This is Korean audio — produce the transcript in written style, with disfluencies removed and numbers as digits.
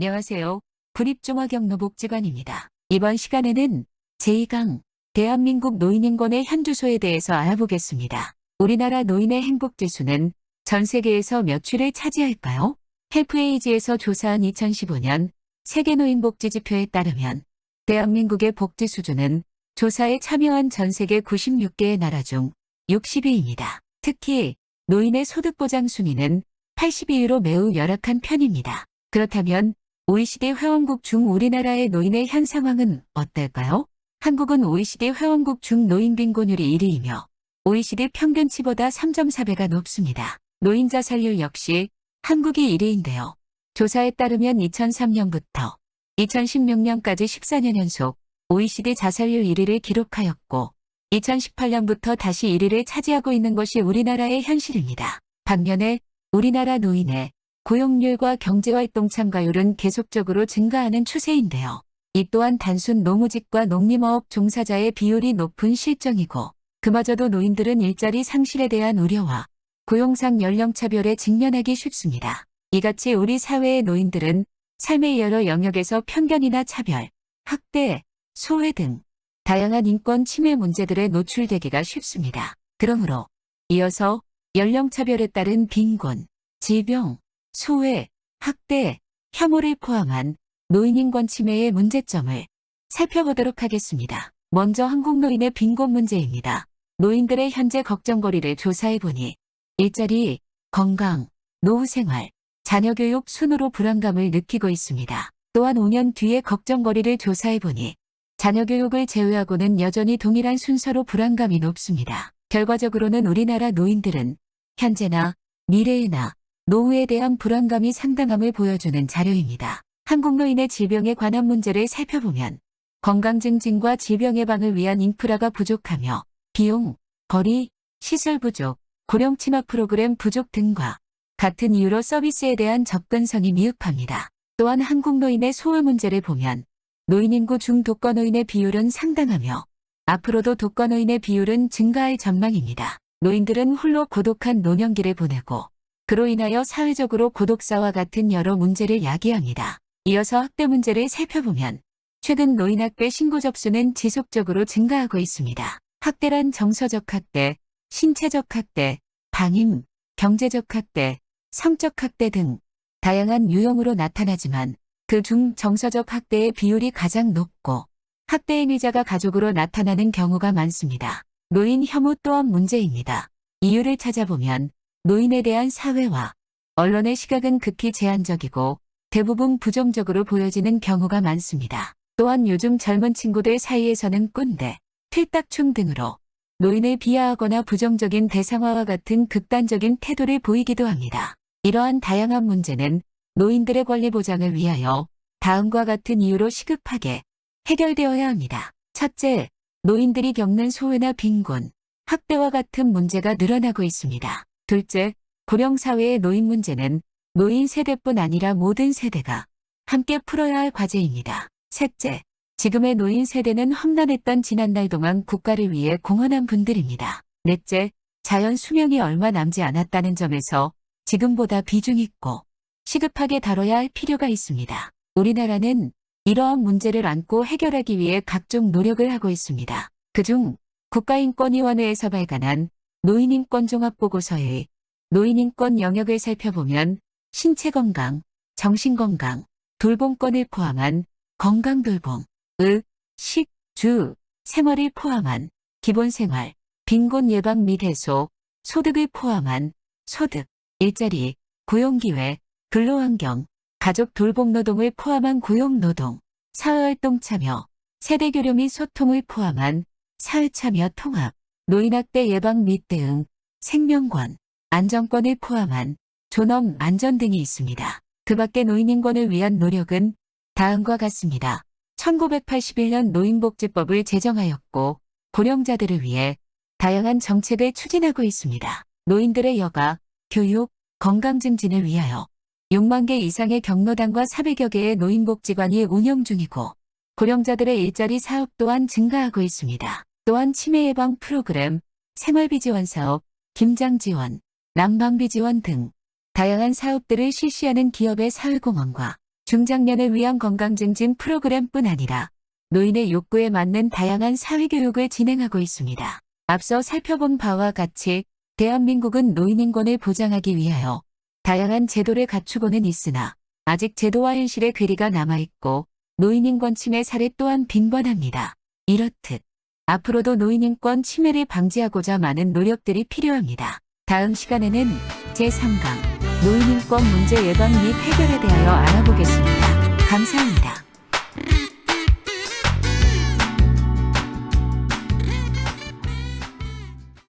안녕하세요. 국립종합경로복지관입니다. 이번 시간에는 제2강 대한민국 노인인권의 현주소에 대해서 알아보겠습니다. 우리나라 노인의 행복지수는 전 세계에서 몇 위를 차지할까요? 헬프에이지에서 조사한 2015년 세계노인복지지표에 따르면 대한민국의 복지 수준은 조사에 참여한 전 세계 96개의 나라 중 60위입니다. 특히 노인의 소득보장 순위는 82위로 매우 열악한 편입니다. 그렇다면 OECD 회원국 중 우리나라의 노인의 현 상황은 어떨까요? 한국은 OECD 회원국 중 노인 빈곤율이 1위이며 OECD 평균치보다 3.4배가 높습니다. 노인 자살률 역시 한국이 1위인데요. 조사에 따르면 2003년부터 2016년까지 14년 연속 OECD 자살률 1위를 기록하였고 2018년부터 다시 1위를 차지하고 있는 것이 우리나라의 현실입니다. 반면에 우리나라 노인의 고용률과 경제활동 참가율은 계속적으로 증가하는 추세인데요. 이 또한 단순 노무직과 농림어업 종사자의 비율이 높은 실정이고 그마저도 노인들은 일자리 상실에 대한 우려와 고용상 연령차별에 직면하기 쉽습니다. 이같이 우리 사회의 노인들은 삶의 여러 영역에서 편견이나 차별, 학대, 소외 등 다양한 인권 침해 문제들에 노출되기가 쉽습니다. 그러므로 이어서 연령차별에 따른 빈곤, 질병, 소외, 학대, 혐오를 포함한 노인인권 침해의 문제점을 살펴보도록 하겠습니다. 먼저 한국 노인의 빈곤 문제입니다. 노인들의 현재 걱정거리를 조사해보니 일자리, 건강, 노후생활, 자녀교육 순으로 불안감을 느끼고 있습니다. 또한 5년 뒤의 걱정거리를 조사해보니 자녀교육을 제외하고는 여전히 동일한 순서로 불안감이 높습니다. 결과적으로는 우리나라 노인들은 현재나 미래에나 노후에 대한 불안감이 상당함을 보여주는 자료입니다. 한국 노인의 질병에 관한 문제를 살펴보면 건강 증진과 질병 예방을 위한 인프라가 부족하며 비용, 거리, 시설 부족, 고령 친화 프로그램 부족 등과 같은 이유로 서비스에 대한 접근성이 미흡합니다. 또한 한국 노인의 소외 문제를 보면 노인 인구 중 독거노인의 비율은 상당하며 앞으로도 독거노인의 비율은 증가할 전망입니다. 노인들은 홀로 고독한 노년기를 보내고 그로 인하여 사회적으로 고독사와 같은 여러 문제를 야기합니다. 이어서 학대 문제를 살펴보면 최근 노인학대 신고 접수는 지속적으로 증가하고 있습니다. 학대란 정서적 학대, 신체적 학대, 방임, 경제적 학대, 성적 학대 등 다양한 유형으로 나타나지만 그중 정서적 학대의 비율이 가장 높고 학대 행위자가 가족으로 나타나는 경우가 많습니다. 노인 혐오 또한 문제입니다. 이유를 찾아보면 노인에 대한 사회와 언론의 시각은 극히 제한적이고 대부분 부정적으로 보여지는 경우가 많습니다. 또한 요즘 젊은 친구들 사이에서는 꼰대, 틀딱충 등으로 노인을 비하하거나 부정적인 대상화와 같은 극단적인 태도를 보이기도 합니다. 이러한 다양한 문제는 노인들의 권리 보장을 위하여 다음과 같은 이유로 시급하게 해결되어야 합니다. 첫째, 노인들이 겪는 소외나 빈곤, 학대와 같은 문제가 늘어나고 있습니다. 둘째, 고령사회의 노인 문제는 노인 세대뿐 아니라 모든 세대가 함께 풀어야 할 과제입니다. 셋째, 지금의 노인 세대는 험난했던 지난날 동안 국가를 위해 공헌한 분들입니다. 넷째, 자연 수명이 얼마 남지 않았다는 점에서 지금보다 비중 있고 시급하게 다뤄야 할 필요가 있습니다. 우리나라는 이러한 문제를 안고 해결하기 위해 각종 노력을 하고 있습니다. 그중 국가인권위원회에서 발간한 노인인권종합보고서의 노인인권 영역을 살펴보면 신체건강, 정신건강, 돌봄권을 포함한 건강돌봄, 식, 주, 생활을 포함한 기본생활, 빈곤 예방 및 해소, 소득을 포함한 소득, 일자리, 고용기회, 근로환경, 가족 돌봄노동을 포함한 고용노동, 사회활동 참여, 세대교류 및 소통을 포함한 사회참여 통합, 노인학대 예방 및 대응, 생명권, 안전권을 포함한 존엄, 안전 등이 있습니다. 그 밖에 노인인권을 위한 노력은 다음과 같습니다. 1981년 노인복지법을 제정하였고 고령자들을 위해 다양한 정책을 추진하고 있습니다. 노인들의 여가, 교육, 건강 증진을 위하여 6만 개 이상의 경로당과 400여 개의 노인복지관이 운영 중이고 고령자들의 일자리 사업 또한 증가하고 있습니다. 또한 치매 예방 프로그램, 생활비 지원 사업, 김장 지원, 난방비 지원 등 다양한 사업들을 실시하는 기업의 사회공헌과 중장년을 위한 건강증진 프로그램뿐 아니라 노인의 욕구에 맞는 다양한 사회교육을 진행하고 있습니다. 앞서 살펴본 바와 같이 대한민국은 노인 인권을 보장하기 위하여 다양한 제도를 갖추고는 있으나 아직 제도와 현실의 괴리가 남아있고 노인 인권 침해 사례 또한 빈번합니다. 이렇듯 앞으로도 노인 인권 침해를 방지하고자 많은 노력들이 필요합니다. 다음 시간에는 제3강 노인 인권 문제 예방 및 해결에 대하여 알아보겠습니다. 감사합니다.